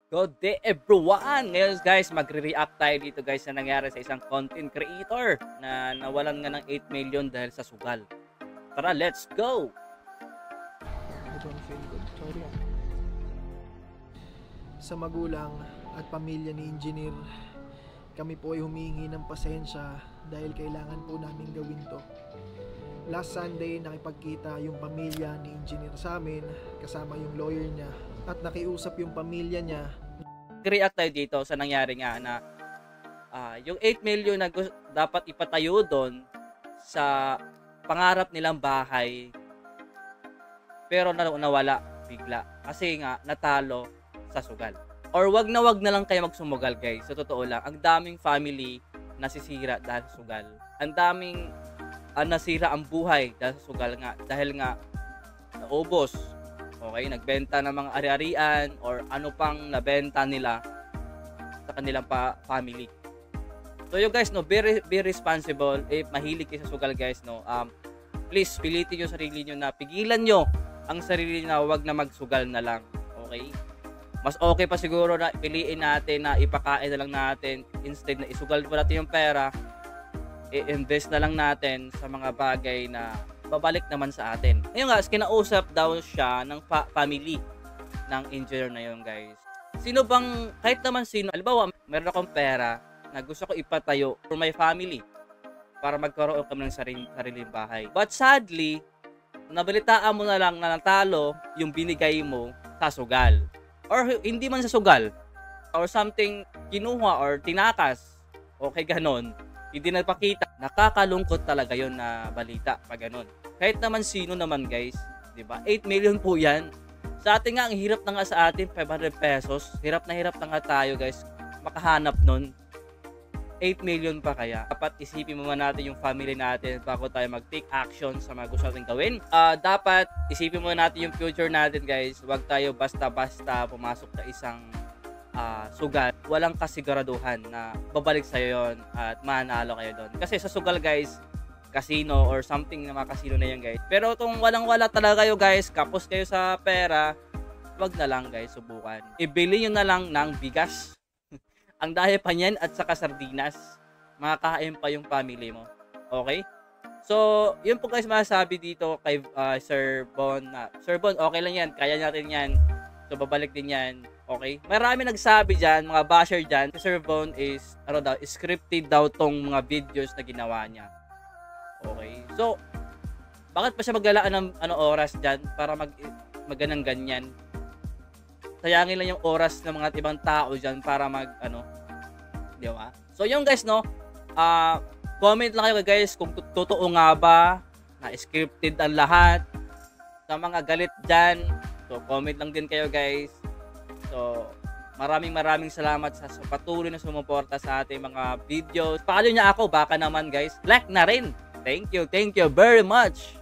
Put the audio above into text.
Good day everyone! Ngayon guys, magre-react tayo dito guys na nangyari sa isang content creator na nawalan nga ng 8 million dahil sa sugal. Tara, let's go! I don't feel good. Sorry. Sa magulang at pamilya ni Engineer, kami po ay humingi ng pasensya dahil kailangan po namin gawin to. Last Sunday, nakipagkita yung pamilya ni Engineer sa amin, kasama yung lawyer niya, at nakiusap yung pamilya niya. React tayo dito sa nangyari nga na yung 8 million na dapat ipatayo doon sa pangarap nilang bahay, pero nawala bigla kasi nga natalo sa sugal. Or wag na lang kayo magsumugal guys. Sa totoo lang, ang daming family nasisira dahil sa sugal. Ang daming nasira ang buhay dahil sa sugal nga. Dahil nga naubos. Okay, nagbenta ng mga ari-arian or ano pang nabenta nila sa kanilang family. So you guys, no, be responsible. If mahilig kayo sa sugal guys, no, please pilitin yung sarili nyo na pigilan nyo ang sarili na wag na magsugal na lang. Okay? Mas okay pa siguro na piliin natin na ipakain na lang natin instead na isugal pa natin yung pera, i-invest na lang natin sa mga bagay na babalik naman sa atin. Ngayon guys, kinausap daw siya ng family ng engineer na yun guys. Sino bang, kahit naman sino, halimbawa meron akong pera na gusto ko ipatayo for my family para magkaroon kami ng sariling bahay. But sadly, nabalitaan mo na lang na natalo yung binigay mo sa sugal. Or hindi man sa sugal. Or something kinuha or tinakas. Okay, ganon. Hindi nagpakita. Nakakalungkot talaga yon na balita pag ganon. Kahit naman sino naman guys, 'di ba? 8 million po 'yan. Sa atin nga ang hirap na nga sa atin 500 pesos. Hirap na nga tayo guys makahanap nun. 8 million pa kaya. Dapat isipin mo natin yung family natin bago tayo mag-take action sa mga gusto natin gawin. Dapat isipin mo natin yung future natin guys. Huwag tayo basta-basta pumasok sa isang sugal. Walang kasiguraduhan na babalik sa'yo yun at manalo kayo doon. Kasi sa sugal guys, casino or something na mga casino na yan guys. Pero kung walang-wala talaga kayo guys, kapos kayo sa pera, wag na lang guys, subukan. Ibili nyo na lang ng bigas. Ang dahil pa niyan at saka sardinas. Makakain pa yung family mo. Okay? So, yun po guys masasabi dito kay Sir Bon. Sir Bon, okay lang yan. Kaya natin yan. So, babalik din yan. Okay? Marami nagsabi dyan, mga basher dyan. Si Sir Bon is, scripted daw tong mga videos na ginawa niya. Okay? So, bakit pa siya maglalaan ng oras dyan para maganang ganyan? Sayangin lang yung oras ng mga ibang tao dyan para di ba? So, yung guys, no, comment lang kayo guys kung totoo nga ba na scripted ang lahat. Sa mga galit dyan, so comment lang din kayo guys. So, maraming salamat sa patuloy na sumuporta sa ating mga videos. Follow niya ako, baka naman guys, like na rin. Thank you very much.